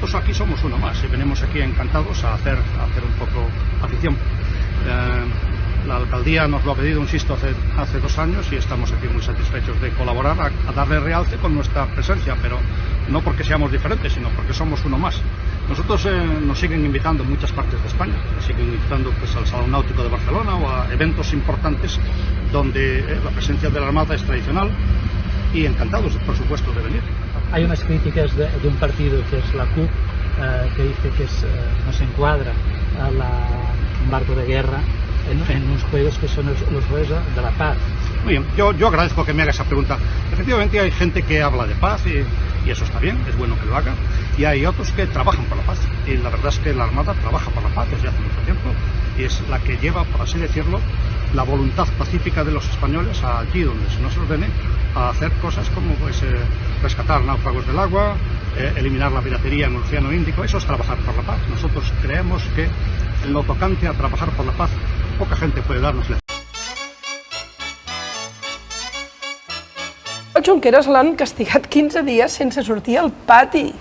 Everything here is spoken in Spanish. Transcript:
nosotros aquí somos uno más y venimos aquí encantados a hacer un poco afición. La alcaldía nos lo ha pedido, insisto, hace 2 años y estamos aquí muy satisfechos de colaborar a darle realce con nuestra presencia, pero no porque seamos diferentes, sino porque somos uno más. Nosotros nos siguen invitando en muchas partes de España, nos siguen invitando pues, al Salón Náutico de Barcelona o a eventos importantes donde la presencia de la Armada es tradicional y encantados, por supuesto, de venir. Hay unas críticas de un partido que es la CUP que dice que no se encuadra a un barco de guerra en unos juegos que son los juegos de la paz. Muy bien, yo agradezco que me haga esa pregunta. Efectivamente hay gente que habla de paz y eso está bien, es bueno que lo haga, y hay otros que trabajan por la paz, y la verdad es que la Armada trabaja por la paz desde hace mucho tiempo, y es la que lleva, por así decirlo, la voluntad pacífica de los españoles allí donde se nos ordene a hacer cosas como pues, rescatar náufragos del agua, eliminar la piratería en el Océano Índico. Eso es trabajar por la paz. Nosotros creemos que en lo tocante a trabajar por la paz, poca gente puede darnos lecciones. El Junqueras l'han castigat 15 dies sense sortir al pati.